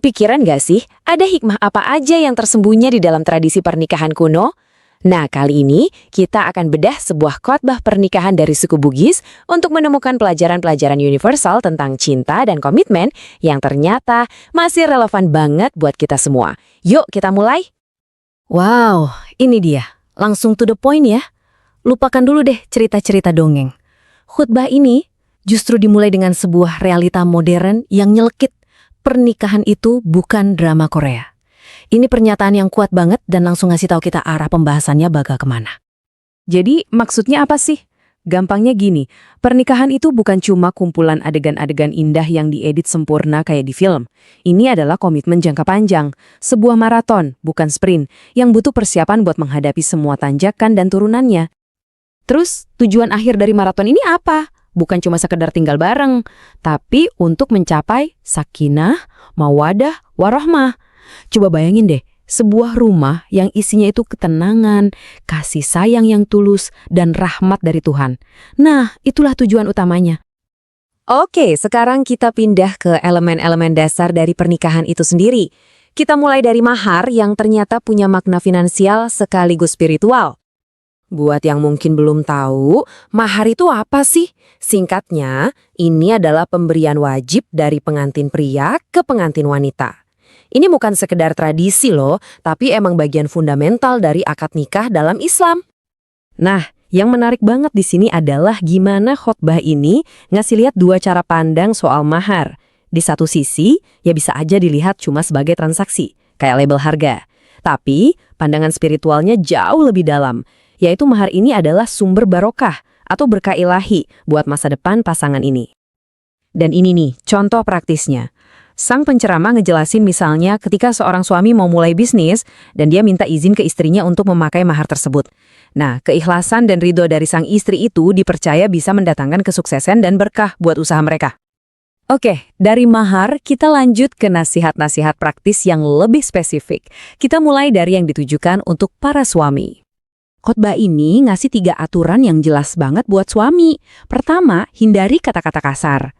Kepikiran gak sih, ada hikmah apa aja yang tersembunyi di dalam tradisi pernikahan kuno? Nah, kali ini kita akan bedah sebuah khotbah pernikahan dari suku Bugis untuk menemukan pelajaran-pelajaran universal tentang cinta dan komitmen yang ternyata masih relevan banget buat kita semua. Yuk, kita mulai. Wow, ini dia. Langsung to the point ya. Lupakan dulu deh cerita-cerita dongeng. Khutbah ini justru dimulai dengan sebuah realita modern yang nyelekit. Pernikahan itu bukan drama Korea. Ini pernyataan yang kuat banget dan langsung ngasih tahu kita arah pembahasannya bakal kemana. Jadi, maksudnya apa sih? Gampangnya gini, pernikahan itu bukan cuma kumpulan adegan-adegan indah yang diedit sempurna kayak di film. Ini adalah komitmen jangka panjang, sebuah maraton, bukan sprint, yang butuh persiapan buat menghadapi semua tanjakan dan turunannya. Terus, tujuan akhir dari maraton ini apa? Bukan cuma sekedar tinggal bareng, tapi untuk mencapai sakinah, mawadah, warohmah. Coba bayangin deh, sebuah rumah yang isinya itu ketenangan, kasih sayang yang tulus, dan rahmat dari Tuhan. Nah, itulah tujuan utamanya. Oke, sekarang kita pindah ke elemen-elemen dasar dari pernikahan itu sendiri. Kita mulai dari mahar yang ternyata punya makna finansial sekaligus spiritual. Buat yang mungkin belum tahu, mahar itu apa sih? Singkatnya, ini adalah pemberian wajib dari pengantin pria ke pengantin wanita. Ini bukan sekedar tradisi loh, tapi emang bagian fundamental dari akad nikah dalam Islam. Nah, yang menarik banget di sini adalah gimana khotbah ini ngasih lihat dua cara pandang soal mahar. Di satu sisi, ya bisa aja dilihat cuma sebagai transaksi, kayak label harga. Tapi, pandangan spiritualnya jauh lebih dalam, yaitu mahar ini adalah sumber barokah atau berkah ilahi buat masa depan pasangan ini. Dan ini nih, contoh praktisnya. Sang penceramah ngejelasin misalnya ketika seorang suami mau mulai bisnis dan dia minta izin ke istrinya untuk memakai mahar tersebut. Nah, keikhlasan dan ridho dari sang istri itu dipercaya bisa mendatangkan kesuksesan dan berkah buat usaha mereka. Oke, dari mahar kita lanjut ke nasihat-nasihat praktis yang lebih spesifik. Kita mulai dari yang ditujukan untuk para suami. Khotbah ini ngasih 3 aturan yang jelas banget buat suami. Pertama, hindari kata-kata kasar.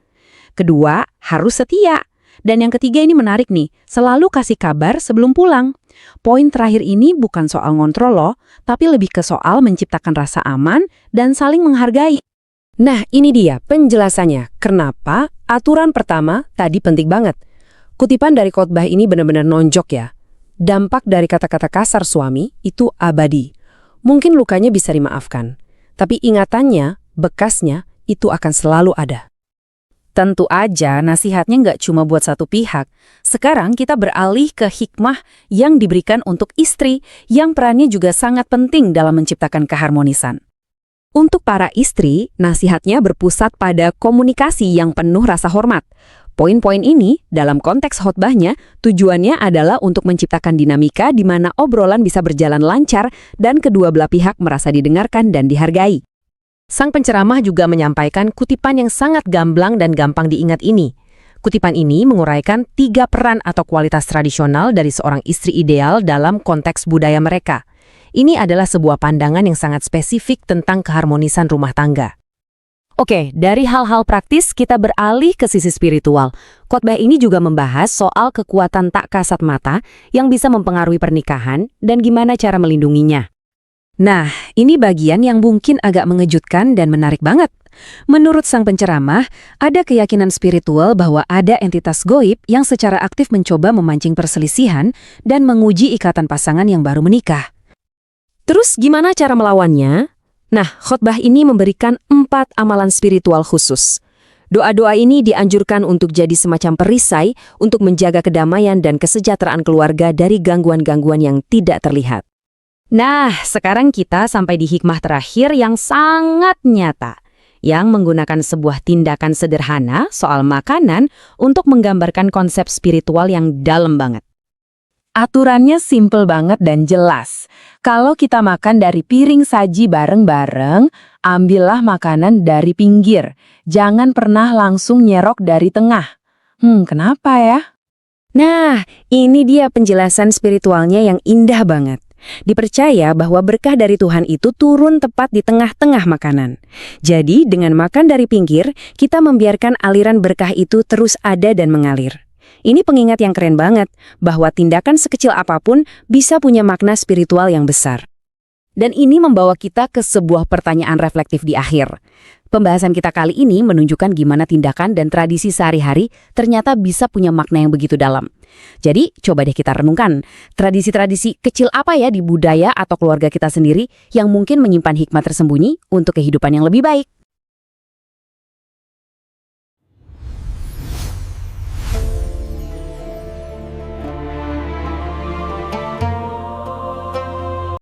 Kedua, harus setia. Dan yang ketiga ini menarik nih, selalu kasih kabar sebelum pulang. Poin terakhir ini bukan soal ngontrol loh, tapi lebih ke soal menciptakan rasa aman dan saling menghargai. Nah, ini dia penjelasannya. Kenapa aturan pertama tadi penting banget. Kutipan dari khotbah ini benar-benar nonjok ya. Dampak dari kata-kata kasar suami itu abadi. Mungkin lukanya bisa dimaafkan, tapi ingatannya, bekasnya, itu akan selalu ada. Tentu aja nasihatnya nggak cuma buat satu pihak. Sekarang kita beralih ke hikmah yang diberikan untuk istri yang perannya juga sangat penting dalam menciptakan keharmonisan. Untuk para istri, nasihatnya berpusat pada komunikasi yang penuh rasa hormat. Poin-poin ini, dalam konteks khotbahnya, tujuannya adalah untuk menciptakan dinamika di mana obrolan bisa berjalan lancar dan kedua belah pihak merasa didengarkan dan dihargai. Sang penceramah juga menyampaikan kutipan yang sangat gamblang dan gampang diingat ini. Kutipan ini menguraikan 3 peran atau kualitas tradisional dari seorang istri ideal dalam konteks budaya mereka. Ini adalah sebuah pandangan yang sangat spesifik tentang keharmonisan rumah tangga. Oke, dari hal-hal praktis kita beralih ke sisi spiritual. Khotbah ini juga membahas soal kekuatan tak kasat mata yang bisa mempengaruhi pernikahan dan gimana cara melindunginya. Nah, ini bagian yang mungkin agak mengejutkan dan menarik banget. Menurut sang penceramah, ada keyakinan spiritual bahwa ada entitas goib yang secara aktif mencoba memancing perselisihan dan menguji ikatan pasangan yang baru menikah. Terus gimana cara melawannya? Nah, khotbah ini memberikan 4 amalan spiritual khusus. Doa-doa ini dianjurkan untuk jadi semacam perisai untuk menjaga kedamaian dan kesejahteraan keluarga dari gangguan-gangguan yang tidak terlihat. Nah, sekarang kita sampai di hikmah terakhir yang sangat nyata, yang menggunakan sebuah tindakan sederhana soal makanan untuk menggambarkan konsep spiritual yang dalam banget. Aturannya simple banget dan jelas. Kalau kita makan dari piring saji bareng-bareng, ambillah makanan dari pinggir. Jangan pernah langsung nyerok dari tengah. Kenapa ya? Nah, ini dia penjelasan spiritualnya yang indah banget. Dipercaya bahwa berkah dari Tuhan itu turun tepat di tengah-tengah makanan. Jadi, dengan makan dari pinggir, kita membiarkan aliran berkah itu terus ada dan mengalir. Ini pengingat yang keren banget, bahwa tindakan sekecil apapun bisa punya makna spiritual yang besar. Dan ini membawa kita ke sebuah pertanyaan reflektif di akhir. Pembahasan kita kali ini menunjukkan gimana tindakan dan tradisi sehari-hari ternyata bisa punya makna yang begitu dalam. Jadi, coba deh kita renungkan, tradisi-tradisi kecil apa ya di budaya atau keluarga kita sendiri yang mungkin menyimpan hikmat tersembunyi untuk kehidupan yang lebih baik.